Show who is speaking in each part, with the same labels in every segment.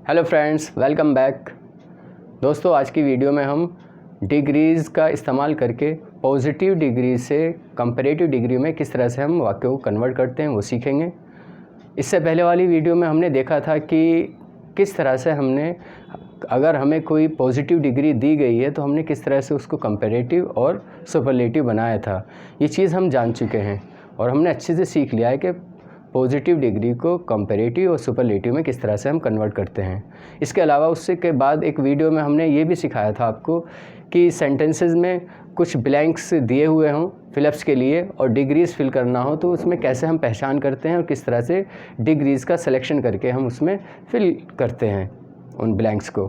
Speaker 1: Hello friends, welcome back. दोस्तों, आज की वीडियो में हम डिग्रीज़ का इस्तेमाल करके पॉजिटिव डिग्री से कंपैरेटिव डिग्री में किस तरह से हम वाक्यों को कन्वर्ट करते हैं वो सीखेंगे। इससे पहले वाली वीडियो में हमने देखा था कि किस तरह से हमने अगर हमें कोई पॉजिटिव डिग्री दी गई है तो हमने किस तरह से उसको कंपैरेटिव और सुपरलेटिव बनाया था। ये चीज़ हम जान चुके हैं और हमने अच्छे से सीख लिया है कि पॉजिटिव डिग्री को कंपैरेटिव और सुपरलेटिव में किस तरह से हम कन्वर्ट करते हैं। इसके अलावा उससे के बाद एक वीडियो में हमने ये भी सिखाया था आपको कि सेंटेंसेस में कुछ ब्लैंक्स दिए हुए हों फिलअप्स के लिए और डिग्रीज़ फिल करना हो तो उसमें कैसे हम पहचान करते हैं और किस तरह से डिग्रीज़ का सिलेक्शन करके हम उसमें फिल करते हैं उन ब्लैंक्स को।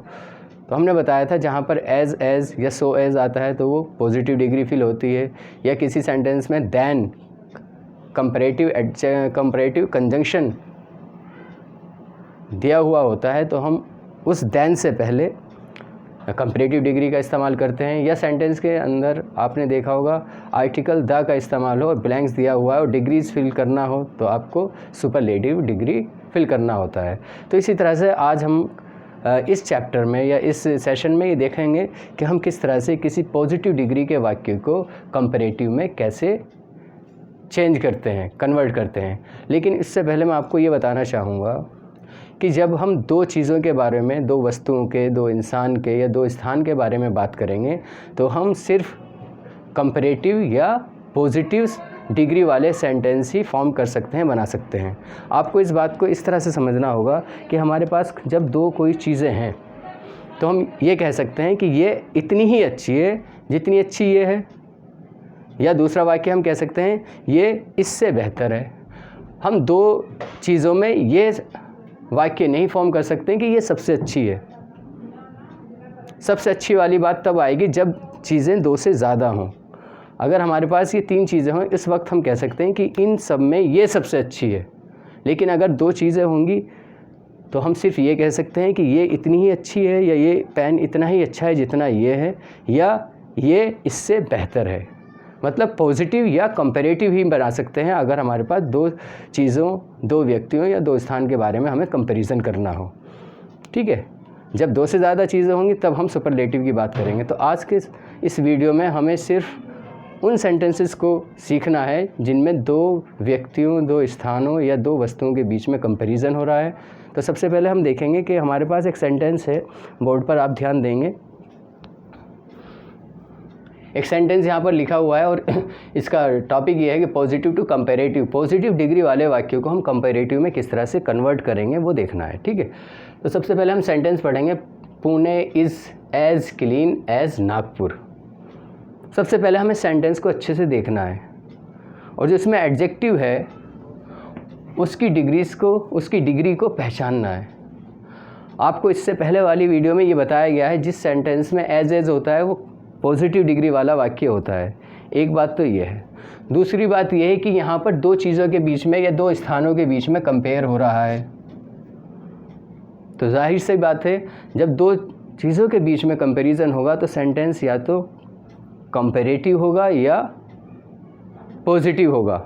Speaker 1: तो हमने बताया था जहाँ पर एज या सो एज आता है तो वो पॉजिटिव डिग्री फिल होती है, या किसी सेंटेंस में दैन कंपैरेटिव कंजंक्शन दिया हुआ होता है तो हम उस दैन से पहले कंपैरेटिव डिग्री का इस्तेमाल करते हैं। या सेंटेंस के अंदर आपने देखा होगा आर्टिकल द का इस्तेमाल हो और ब्लैंक्स दिया हुआ है और डिग्रीज फिल करना हो तो आपको सुपरलेटिव डिग्री फिल करना होता है। तो इसी तरह से आज हम इस चैप्टर में या इस सेशन में ये देखेंगे कि हम किस तरह से किसी पॉजिटिव डिग्री के वाक्य को कंपैरेटिव में कैसे चेंज करते हैं, कन्वर्ट करते हैं। लेकिन इससे पहले मैं आपको ये बताना चाहूँगा कि जब हम दो चीज़ों के बारे में, दो वस्तुओं के, दो इंसान के या दो स्थान के बारे में बात करेंगे तो हम सिर्फ कंपैरेटिव या पॉजिटिव डिग्री वाले सेंटेंस ही फॉर्म कर सकते हैं, बना सकते हैं। आपको इस बात को इस तरह से समझना होगा कि हमारे पास जब दो कोई चीज़ें हैं तो हम ये कह सकते हैं कि ये इतनी ही अच्छी है जितनी अच्छी ये है, या दूसरा वाक्य हम कह सकते हैं ये इससे बेहतर है। हम दो चीज़ों में ये वाक्य नहीं फॉर्म कर सकते कि ये सबसे अच्छी है। सबसे अच्छी वाली बात तब आएगी जब चीज़ें दो से ज़्यादा हों। अगर हमारे पास ये तीन चीज़ें हों इस वक्त हम कह सकते हैं कि इन सब में ये सबसे अच्छी है। लेकिन अगर दो चीज़ें होंगी तो हम सिर्फ ये कह सकते हैं कि ये इतनी ही अच्छी है, या ये पेन इतना ही अच्छा है जितना ये है, या ये इससे बेहतर है। मतलब पॉजिटिव या कंपैरेटिव ही बना सकते हैं अगर हमारे पास दो चीज़ों, दो व्यक्तियों या दो स्थान के बारे में हमें कंपैरिजन करना हो। ठीक है, जब दो से ज़्यादा चीज़ें होंगी तब हम सुपरलेटिव की बात करेंगे। तो आज के इस वीडियो में हमें सिर्फ उन सेंटेंसेस को सीखना है जिनमें दो व्यक्तियों, दो स्थानों या दो वस्तुओं के बीच में कंपैरिजन हो रहा है। तो सबसे पहले हम देखेंगे कि हमारे पास एक सेंटेंस है, बोर्ड पर आप ध्यान देंगे। एक सेंटेंस यहाँ पर लिखा हुआ है और इसका टॉपिक ये है कि positive to comparative, positive degree वाले वाक्यों को हम कंपैरेटिव में किस तरह से कन्वर्ट करेंगे वो देखना है। ठीक है, तो सबसे पहले हम सेंटेंस पढ़ेंगे, Pune is as clean as Nagpur. सबसे पहले हमें सेंटेंस को अच्छे से देखना है और जो इसमें एडजेक्टिव है उसकी डिग्री को पहचानना है। आपको इससे पहले वाली वीडियो में ये बताया गया है जिस सेंटेंस में एज होता है वो पॉजिटिव डिग्री वाला वाक्य होता है। एक बात तो ये है। दूसरी बात ये है कि यहाँ पर दो चीज़ों के बीच में या दो स्थानों के बीच में कंपेयर हो रहा है। तो जाहिर सी बात है जब दो चीज़ों के बीच में कंपैरिजन होगा तो सेंटेंस या तो कंपैरेटिव होगा या पॉजिटिव होगा।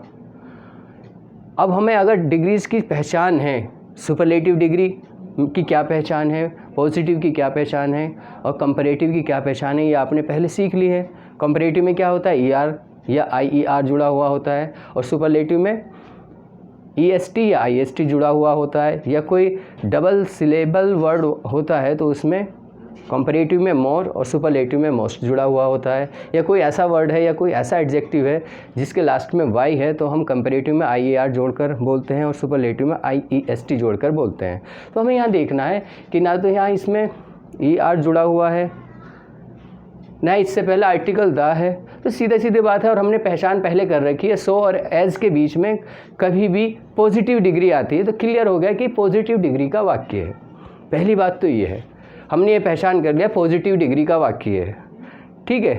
Speaker 1: अब हमें अगर डिग्रीज़ की पहचान है, सुपरलेटिव डिग्री की क्या पहचान है, पॉजिटिव की क्या पहचान है और कंपैरेटिव की क्या पहचान है, ये आपने पहले सीख ली है। कंपैरेटिव में क्या होता है, ER या IER जुड़ा हुआ होता है और सुपरलेटिव में EST या IST जुड़ा हुआ होता है, या कोई डबल सिलेबल वर्ड होता है तो उसमें कंपैरेटिव में मोर और सुपरलेटिव में मोस्ट जुड़ा हुआ होता है, या कोई ऐसा वर्ड है या कोई ऐसा एडजेक्टिव है जिसके लास्ट में Y है तो हम कंपैरेटिव में IER जोड़कर बोलते हैं और सुपरलेटिव में IEST जोड़कर बोलते हैं। तो हमें यहाँ देखना है कि ना तो यहाँ इसमें ER जुड़ा हुआ है ना इससे पहले आर्टिकल द है, तो सीधे बात है। और हमने पहचान पहले कर रखी है, सो और एज के बीच में कभी भी पॉजिटिव डिग्री आती है तो क्लियर हो गया कि पॉजिटिव डिग्री का वाक्य है। पहली बात तो ये है, हमने ये पहचान कर लिया पॉजिटिव डिग्री का वाक्य है। ठीक है,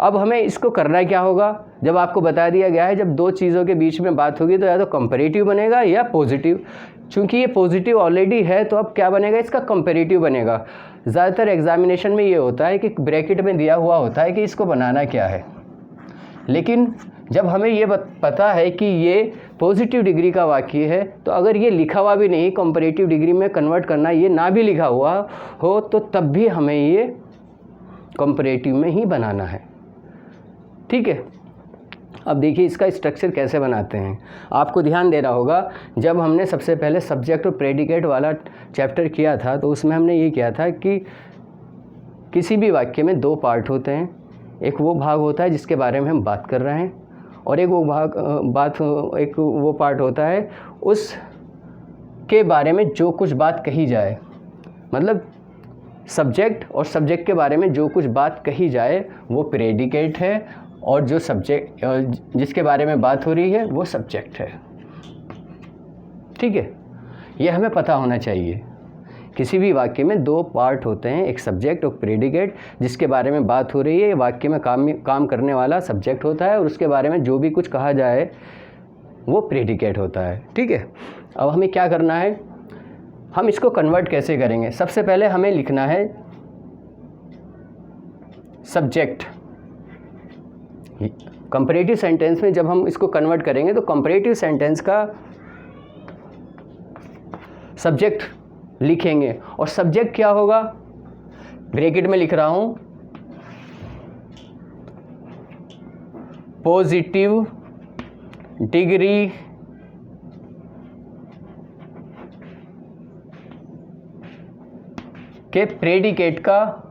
Speaker 1: अब हमें इसको करना क्या होगा, जब आपको बता दिया गया है जब दो चीज़ों के बीच में बात होगी तो या तो कंपैरेटिव बनेगा या पॉजिटिव। चूँकि ये पॉजिटिव ऑलरेडी है तो अब क्या बनेगा, इसका कंपैरेटिव बनेगा। ज़्यादातर एग्जामिनेशन में ये होता है कि ब्रैकेट में दिया हुआ होता है कि इसको बनाना क्या है। लेकिन जब हमें ये पता है कि ये पॉजिटिव डिग्री का वाक्य है, तो अगर ये लिखा हुआ भी नहीं, कंपैरेटिव डिग्री में कन्वर्ट करना ये ना भी लिखा हुआ हो, तो तब भी हमें ये कंपैरेटिव में ही बनाना है। ठीक है, अब देखिए इसका स्ट्रक्चर कैसे बनाते हैं। आपको ध्यान देना होगा, जब हमने सबसे पहले सब्जेक्ट और प्रेडिकेट वाला चैप्टर किया था, तो उसमें हमने ये किया था कि किसी भी वाक्य में दो पार्ट होते हैं। एक वो भाग होता है जिसके बारे में हम बात कर रहे हैं, और एक वो पार्ट होता है उस के बारे में जो कुछ बात कही जाए। मतलब सब्जेक्ट और सब्जेक्ट के बारे में जो कुछ बात कही जाए वो प्रेडिकेट है, और जो सब्जेक्ट जिसके बारे में बात हो रही है वो सब्जेक्ट है। ठीक है, ये हमें पता होना चाहिए। किसी भी वाक्य में दो पार्ट होते हैं, एक सब्जेक्ट और प्रेडिकेट। जिसके बारे में बात हो रही है वाक्य में काम करने वाला सब्जेक्ट होता है, और उसके बारे में जो भी कुछ कहा जाए वो प्रेडिकेट होता है। ठीक है, अब हमें क्या करना है, हम इसको कन्वर्ट कैसे करेंगे। सबसे पहले हमें लिखना है सब्जेक्ट। कंपैरेटिव सेंटेंस में जब हम इसको कन्वर्ट करेंगे तो कंपैरेटिव सेंटेंस का सब्जेक्ट लिखेंगे, और सब्जेक्ट क्या होगा, ब्रैकेट में लिख रहा हूं, पॉजिटिव डिग्री के प्रेडिकेट का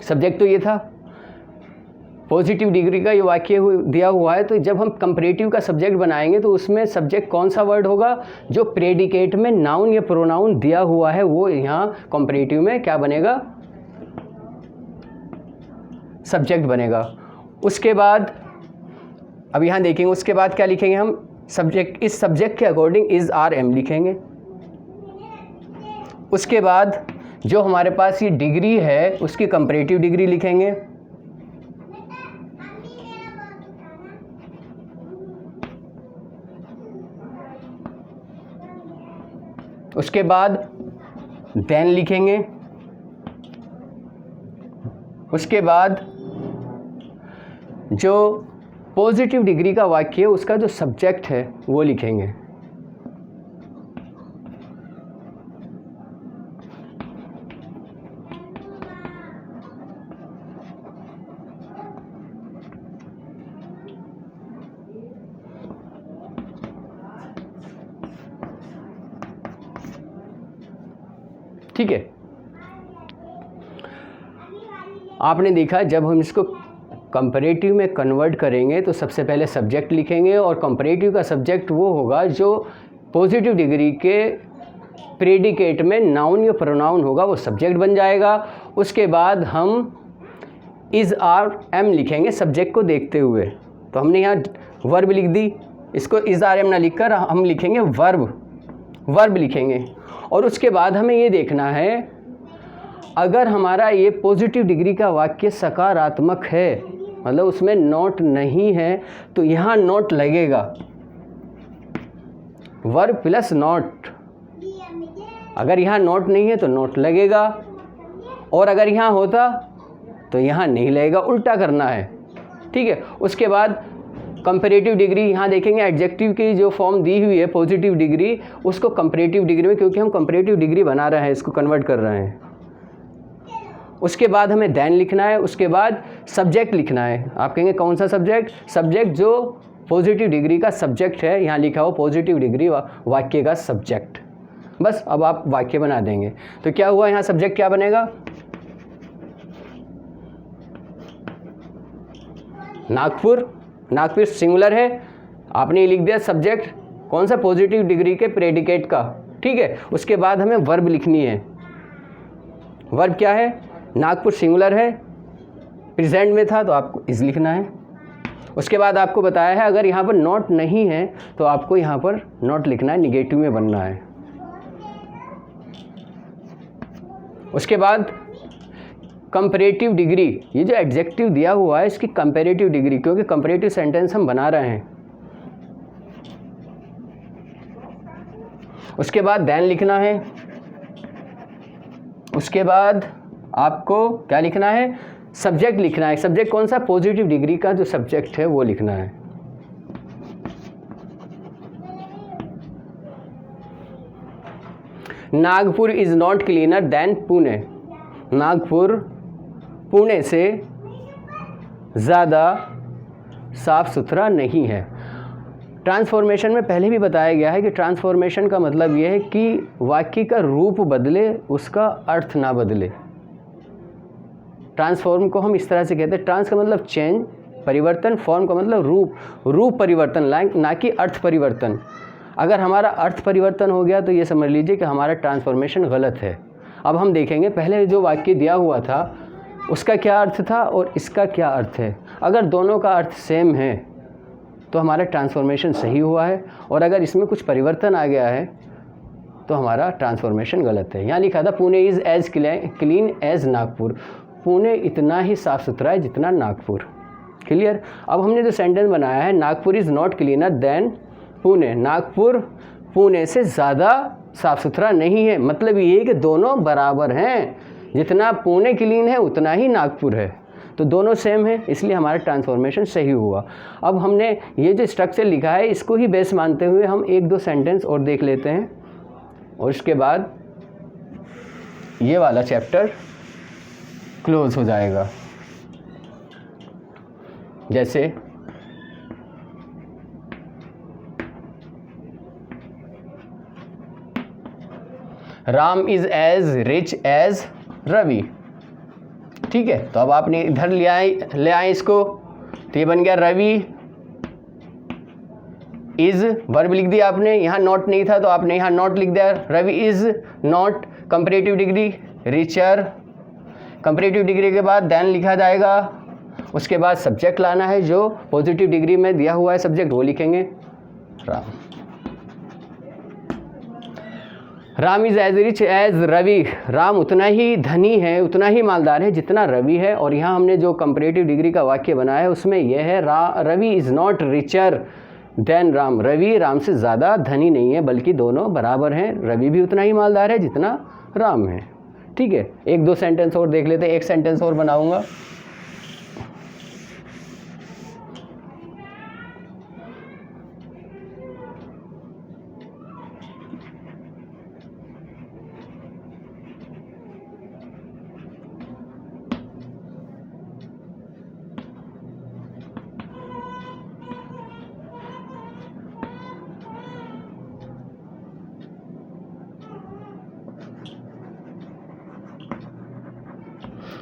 Speaker 1: सब्जेक्ट तो ये था, पॉजिटिव डिग्री का ये वाक्य दिया हुआ है। तो जब हम कंपैरेटिव का सब्जेक्ट बनाएंगे तो उसमें सब्जेक्ट कौन सा वर्ड होगा, जो प्रेडिकेट में नाउन या प्रोनाउन दिया हुआ है वो यहाँ कंपैरेटिव में क्या बनेगा, सब्जेक्ट बनेगा। उसके बाद अब यहाँ देखेंगे, उसके बाद क्या लिखेंगे हम, सब्जेक्ट, इस सब्जेक्ट के अकॉर्डिंग इज आर एम लिखेंगे। उसके बाद जो हमारे पास ये डिग्री है उसकी कंपैरेटिव डिग्री लिखेंगे। उसके बाद देन लिखेंगे। उसके बाद जो पॉजिटिव डिग्री का वाक्य है उसका जो सब्जेक्ट है वो लिखेंगे। ठीक है, आपने देखा जब हम इसको कंपैरेटिव में कन्वर्ट करेंगे तो सबसे पहले सब्जेक्ट लिखेंगे, और कंपैरेटिव का सब्जेक्ट वो होगा जो पॉजिटिव डिग्री के प्रेडिकेट में नाउन या प्रोनाउन होगा, वो सब्जेक्ट बन जाएगा। उसके बाद हम इज आर एम लिखेंगे सब्जेक्ट को देखते हुए। तो हमने यहाँ वर्ब लिख दी, इसको इज आर एम ना लिखकर हम लिखेंगे वर्ब लिखेंगे। और उसके बाद हमें ये देखना है, अगर हमारा ये पॉजिटिव डिग्री का वाक्य सकारात्मक है, मतलब उसमें नॉट नहीं है, तो यहाँ नॉट लगेगा, वर्ब प्लस नॉट। अगर यहाँ नॉट नहीं है तो नॉट लगेगा, और अगर यहाँ होता तो यहाँ नहीं लगेगा, उल्टा करना है। ठीक है, उसके बाद कंपैरेटिव डिग्री यहाँ देखेंगे, एडजेक्टिव की जो फॉर्म दी हुई है पॉजिटिव डिग्री, उसको कंपैरेटिव डिग्री में, क्योंकि हम कंपैरेटिव डिग्री बना रहे हैं, इसको कन्वर्ट कर रहे हैं। उसके बाद हमें देन लिखना है। उसके बाद सब्जेक्ट लिखना है। आप कहेंगे कौन सा सब्जेक्ट, सब्जेक्ट जो पॉजिटिव डिग्री का सब्जेक्ट है, यहाँ लिखा हो पॉजिटिव डिग्री वाक्य का सब्जेक्ट। बस अब आप वाक्य बना देंगे। तो क्या हुआ, यहाँ सब्जेक्ट क्या बनेगा, नागपुर। नागपुर सिंगुलर है, आपने लिख दिया सब्जेक्ट कौन सा, पॉजिटिव डिग्री के प्रेडिकेट का। ठीक है, उसके बाद हमें वर्ब लिखनी है। वर्ब क्या है, नागपुर सिंगुलर है, प्रेजेंट में था तो आपको इज लिखना है। उसके बाद आपको बताया है अगर यहाँ पर नॉट नहीं है तो आपको यहाँ पर नॉट लिखना है, निगेटिव में बनना है। उसके बाद कंपैरेटिव डिग्री, ये जो एडजेक्टिव दिया हुआ है इसकी कंपैरेटिव डिग्री, क्योंकि कंपैरेटिव सेंटेंस हम बना रहे हैं। उसके बाद देन लिखना है, उसके बाद आपको क्या लिखना है, सब्जेक्ट लिखना है। सब्जेक्ट कौन सा, पॉजिटिव डिग्री का जो सब्जेक्ट है वो लिखना है। Nagpur is not cleaner then Pune, Nagpur Pune से ज़्यादा साफ सुथरा नहीं है। ट्रांसफॉर्मेशन में पहले भी बताया गया है कि ट्रांसफॉर्मेशन का मतलब यह है कि वाक्य का रूप बदले, उसका अर्थ ना बदले। ट्रांसफॉर्म को हम इस तरह से कहते हैं, ट्रांस का मतलब चेंज, परिवर्तन, फॉर्म का मतलब रूप परिवर्तन, ना कि अर्थ परिवर्तन। अगर हमारा अर्थ परिवर्तन हो गया तो ये समझ लीजिए कि हमारा ट्रांसफॉर्मेशन गलत है। अब हम देखेंगे पहले जो वाक्य दिया हुआ था उसका क्या अर्थ था और इसका क्या अर्थ है। अगर दोनों का अर्थ सेम है तो हमारा ट्रांसफॉर्मेशन सही हुआ है, और अगर इसमें कुछ परिवर्तन आ गया है तो हमारा ट्रांसफॉर्मेशन गलत है। यहाँ लिखा था Pune is as clean as Nagpur, Pune इतना ही साफ़ सुथरा है जितना नागपुर। क्लियर। अब हमने जो सेंटेंस बनाया है, Nagpur is not cleaner then Pune, Nagpur Pune से ज़्यादा साफ़ सुथरा नहीं है, मतलब ये कि दोनों बराबर हैं, जितना पुणे क्लीन है उतना ही नागपुर है, तो दोनों सेम है, इसलिए हमारा ट्रांसफॉर्मेशन सही हुआ। अब हमने ये जो स्ट्रक्चर लिखा है इसको ही बेस मानते हुए हम एक दो सेंटेंस और देख लेते हैं, और इसके बाद ये वाला चैप्टर क्लोज हो जाएगा। जैसे Ram is as rich as Ravi, ठीक है। तो अब आपने इधर ले आए इसको, तो ये बन गया रवि इज़, वर्ब लिख दिया आपने, यहाँ नॉट नहीं था तो आपने यहाँ नॉट लिख दिया, Ravi is not, comparative degree richer, comparative degree के बाद देन लिखा जाएगा, उसके बाद सब्जेक्ट लाना है, जो पॉजिटिव डिग्री में दिया हुआ है सब्जेक्ट वो लिखेंगे Ram. Ram is as rich as Ravi, Ram उतना ही धनी है, उतना ही मालदार है जितना रवि है। और यहाँ हमने जो कंपैरेटिव डिग्री का वाक्य बनाया है उसमें यह है Ravi is not richer than Ram, Ravi Ram से ज़्यादा धनी नहीं है बल्कि दोनों बराबर हैं, रवि भी उतना ही मालदार है जितना राम है। ठीक है, एक दो सेंटेंस और देख लेते हैं, एक सेंटेंस और बनाऊँगा।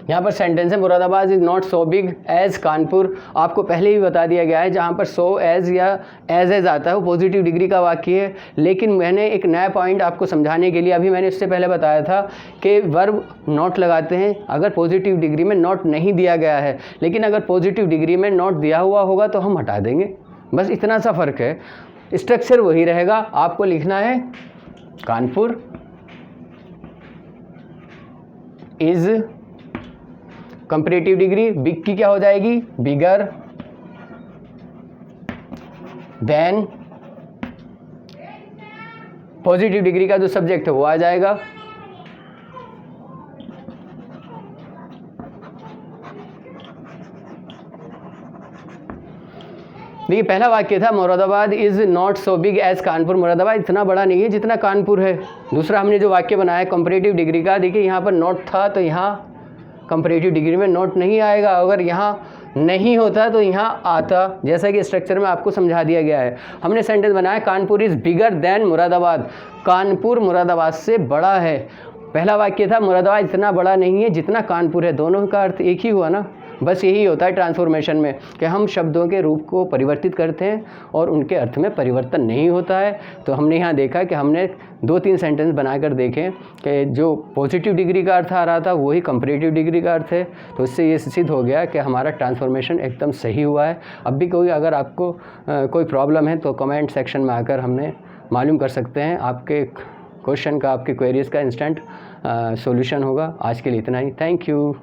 Speaker 1: यहाँ पर सेंटेंस है Moradabad is not so big as Kanpur, आपको पहले ही बता दिया गया है, जहाँ पर सो एज़ या एज आता है वो पॉजिटिव डिग्री का वाक्य है। लेकिन मैंने एक नया पॉइंट आपको समझाने के लिए, अभी मैंने इससे पहले बताया था कि वर्ब नॉट लगाते हैं अगर पॉजिटिव डिग्री में नॉट नहीं दिया गया है, लेकिन अगर पॉजिटिव डिग्री में नॉट दिया हुआ होगा तो हम हटा देंगे, बस इतना सा फ़र्क है, स्ट्रक्चर वही रहेगा। आपको लिखना है Kanpur is, comparative degree big की क्या हो जाएगी, बिगर देन, पॉजिटिव डिग्री का जो सब्जेक्ट है वो आ जाएगा, देखिए पहला वाक्य था Moradabad is not so big as Kanpur, Moradabad इतना बड़ा नहीं है जितना कानपुर है। दूसरा हमने जो वाक्य बनाया कंपैरेटिव डिग्री का, देखिए यहाँ पर नॉट था तो यहाँ कंपैरेटिव डिग्री में नॉट नहीं आएगा, अगर यहाँ नहीं होता तो यहाँ आता, जैसा कि स्ट्रक्चर में आपको समझा दिया गया है। हमने सेंटेंस बनाया Kanpur is bigger than Moradabad, Kanpur Moradabad से बड़ा है। पहला वाक्य था मुरादाबाद इतना बड़ा नहीं है जितना कानपुर है, दोनों का अर्थ एक ही हुआ ना। बस यही होता है ट्रांसफॉर्मेशन में कि हम शब्दों के रूप को परिवर्तित करते हैं और उनके अर्थ में परिवर्तन नहीं होता है। तो हमने यहाँ देखा कि हमने 2-3 सेंटेंस बनाकर देखें कि जो पॉजिटिव डिग्री का अर्थ आ रहा था वही कंपैरेटिव डिग्री का अर्थ है, तो इससे ये सिद्ध हो गया कि हमारा ट्रांसफॉर्मेशन एकदम सही हुआ है। अब भी कोई अगर आपको कोई प्रॉब्लम है तो कमेंट सेक्शन में आकर हमने मालूम कर सकते हैं, आपके क्वेश्चन का, आपके क्वेरीज़ का इंस्टेंट सॉल्यूशन होगा। आज के लिए इतना ही, थैंक यू।